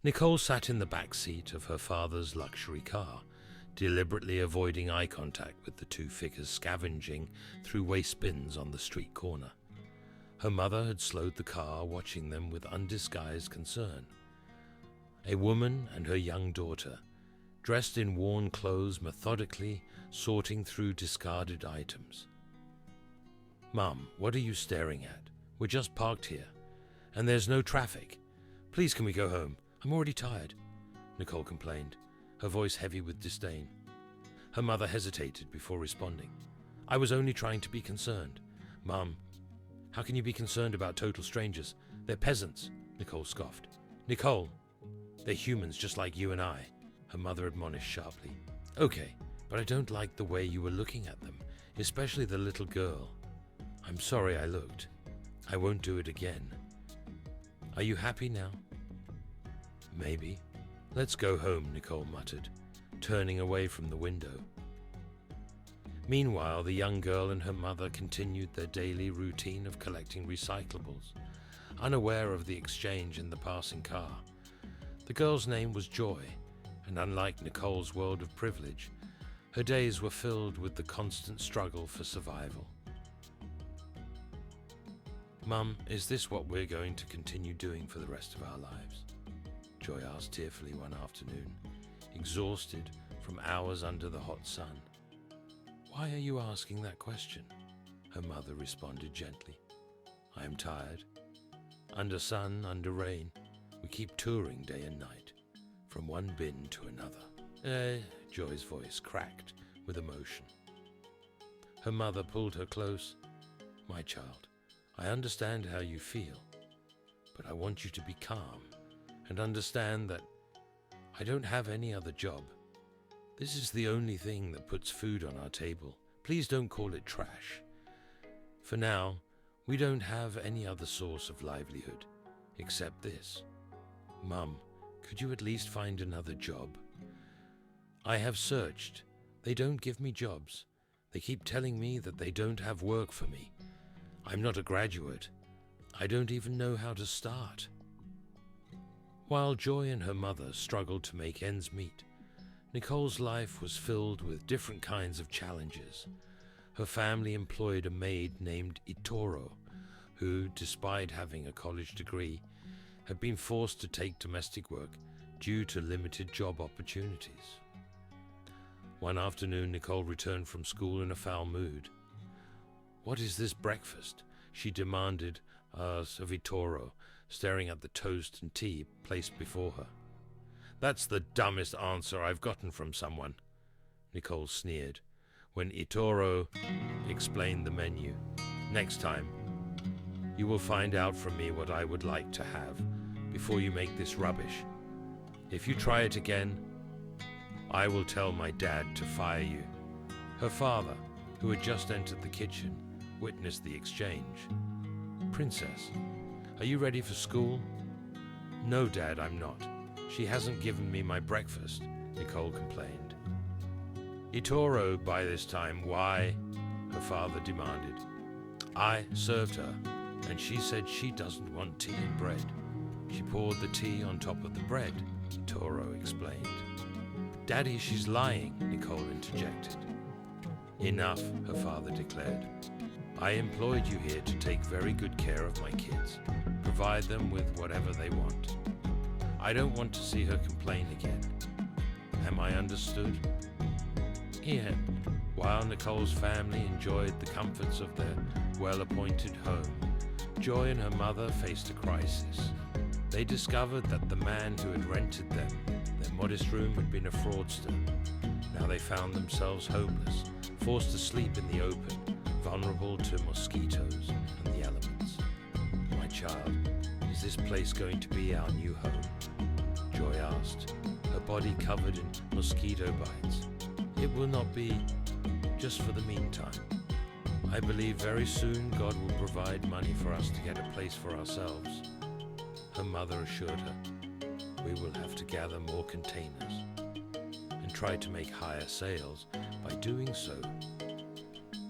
Nicole sat in the back seat of her father's luxury car, deliberately avoiding eye contact with the two figures scavenging through waste bins on the street corner. Her mother had slowed the car, watching them with undisguised concern. A woman and her young daughter, dressed in worn clothes, methodically sorting through discarded items. "Mum, what are you staring at? We're just parked here, and there's no traffic. Please, can we go home? I'm already tired," Nicole complained, her voice heavy with disdain. Her mother hesitated before responding. "I was only trying to be concerned." "Mum, how can you be concerned about total strangers? They're peasants," Nicole scoffed. "Nicole, they're humans just like you and I," her mother admonished sharply. "Okay, but I don't like the way you were looking at them, especially the little girl. I'm sorry I looked. I won't do it again. Are you happy now?" "Maybe. Let's go home," Nicole muttered, turning away from the window. Meanwhile, the young girl and her mother continued their daily routine of collecting recyclables, unaware of the exchange in the passing car. The girl's name was Joy, and unlike Nicole's world of privilege, her days were filled with the constant struggle for survival. "Mum, is this what we're going to continue doing for the rest of our lives?" Joy asked tearfully one afternoon, exhausted from hours under the hot sun. "Why are you asking that question?" her mother responded gently. "I am tired. Under sun, under rain, we keep touring day and night, from one bin to another." Joy's voice cracked with emotion. Her mother pulled her close. "My child, I understand how you feel, but I want you to be calm and understand that I don't have any other job. This is the only thing that puts food on our table. Please don't call it trash. For now, we don't have any other source of livelihood except this. Mum, could you at least find another job? I have searched. They don't give me jobs. They keep telling me that they don't have work for me. I'm not a graduate. I don't even know how to start." While Joy and her mother struggled to make ends meet, Nicole's life was filled with different kinds of challenges. Her family employed a maid named Itoro, who, despite having a college degree, had been forced to take domestic work due to limited job opportunities. One afternoon, Nicole returned from school in a foul mood. "What is this breakfast?" she demanded of Itoro, staring at the toast and tea placed before her. "That's the dumbest answer I've gotten from someone," Nicole sneered, when Itoro explained the menu. "Next time, you will find out from me what I would like to have before you make this rubbish. If you try it again, I will tell my dad to fire you." Her father, who had just entered the kitchen, witnessed the exchange. "Princess, are you ready for school?" "No, Dad, I'm not. She hasn't given me my breakfast," Nicole complained. "Itoro, by this time, why?" her father demanded. "I served her, and she said she doesn't want tea and bread. She poured the tea on top of the bread," Itoro explained. "Daddy, she's lying," Nicole interjected. "Enough," her father declared. "I employed you here to take very good care of my kids, provide them with whatever they want. I don't want to see her complain again. Am I understood?" Yet, while Nicole's family enjoyed the comforts of their well-appointed home, Joy and her mother faced a crisis. They discovered that the man who had rented them their modest room had been a fraudster. Now they found themselves homeless, forced to sleep in the open, vulnerable to mosquitoes and the elements. "My child, is this place going to be our new home?" Joy asked, her body covered in mosquito bites. "It will not be, just for the meantime. I believe very soon God will provide money for us to get a place for ourselves." Her mother assured her, "We will have to gather more containers and try to make higher sales. By doing so,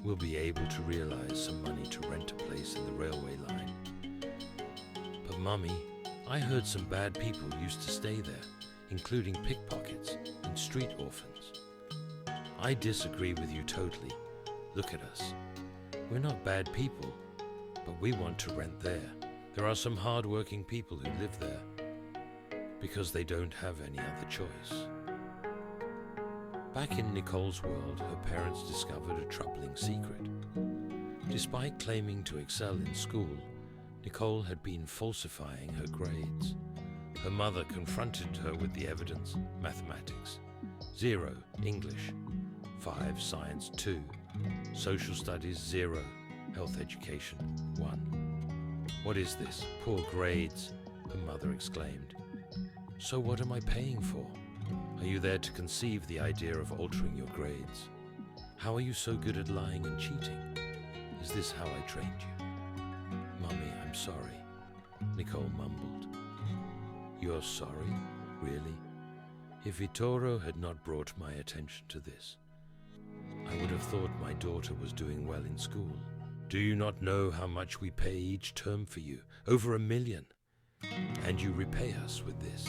we'll be able to realize some money to rent a place in the railway line." "But Mummy, I heard some bad people used to stay there, including pickpockets and street orphans. I disagree with you totally. Look at us. We're not bad people, but we want to rent there. There are some hard-working people who live there because they don't have any other choice. Back in Nicole's world, her parents discovered a troubling secret. Despite claiming to excel in school, Nicole had been falsifying her grades. Her mother confronted her with the evidence: mathematics 0, English 5, science 2, social studies 0, health education 1. What is this? Poor grades, her mother exclaimed. So what am I paying for? Are you there to conceive the idea of altering your grades? How are you so good at lying and cheating? Is this how I trained you? Mummy, I'm sorry, Nicole mumbled. You're sorry? Really? If Vittoro had not brought my attention to this, I would have thought my daughter was doing well in school. Do you not know how much we pay each term for you? Over $1 million. And you repay us with this.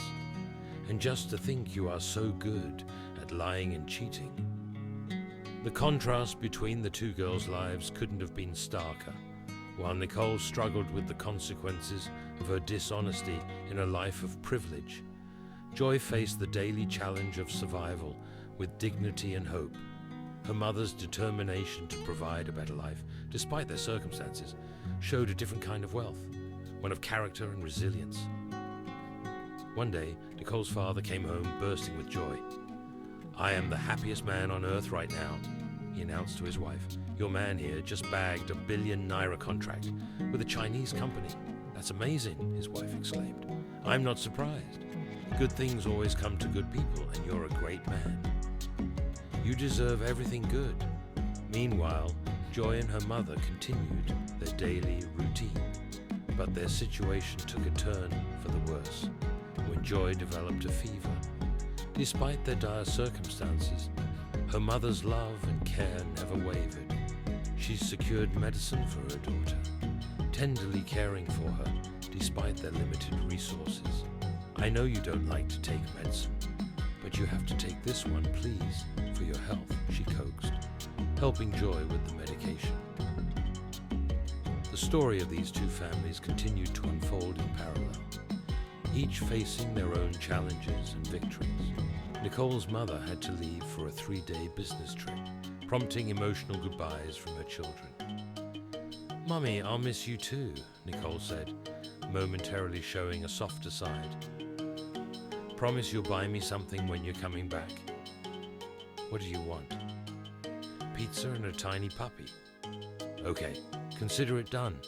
And just to think you are so good at lying and cheating. The contrast between the two girls' lives couldn't have been starker. While Nicole struggled with the consequences of her dishonesty in a life of privilege, Joy faced the daily challenge of survival with dignity and hope. Her mother's determination to provide a better life, despite their circumstances, showed a different kind of wealth, one of character and resilience. One day, Nicole's father came home bursting with joy. I am the happiest man on earth right now, he announced to his wife. Your man here just bagged £1 billion contract with a Chinese company. That's amazing, his wife exclaimed. I'm not surprised. Good things always come to good people, and you're a great man. You deserve everything good. Meanwhile, Joy and her mother continued their daily routine, but their situation took a turn for the worse when Joy developed a fever. Despite their dire circumstances, her mother's love and care never wavered. She secured medicine for her daughter, tenderly caring for her despite their limited resources. I know you don't like to take medicine, but you have to take this one, please, for your health, she coaxed, helping Joy with the medication. The story of these two families continued to unfold in parallel, each facing their own challenges and victories. Nicole's mother had to leave for a 3-day business trip, prompting emotional goodbyes from her children. Mummy, I'll miss you too, Nicole said, momentarily showing a softer side. Promise you'll buy me something when you're coming back. What do you want? Pizza and a tiny puppy. Okay, consider it done.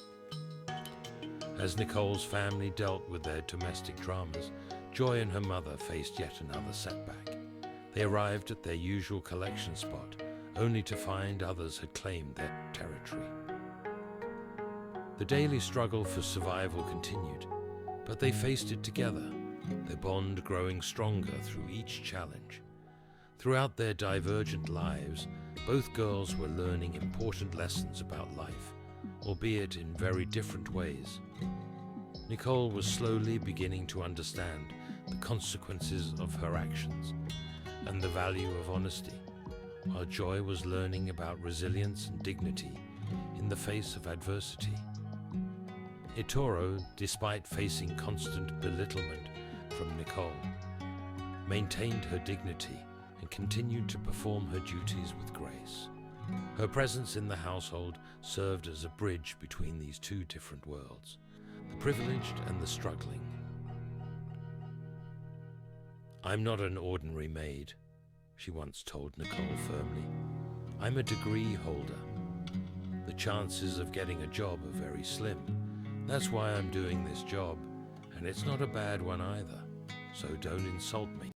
As Nicole's family dealt with their domestic dramas, Joy and her mother faced yet another setback. They arrived at their usual collection spot, only to find others had claimed their territory. The daily struggle for survival continued, but they faced it together, their bond growing stronger through each challenge. Throughout their divergent lives, both girls were learning important lessons about life, albeit in very different ways. Nicole was slowly beginning to understand the consequences of her actions and the value of honesty, while Joy was learning about resilience and dignity in the face of adversity. Ettore, despite facing constant belittlement from Nicole, maintained her dignity and continued to perform her duties with grace. Her presence in the household served as a bridge between these two different worlds, the privileged and the struggling. I'm not an ordinary maid, she once told Nicole firmly. I'm a degree holder. The chances of getting a job are very slim. That's why I'm doing this job, and it's not a bad one either, so don't insult me.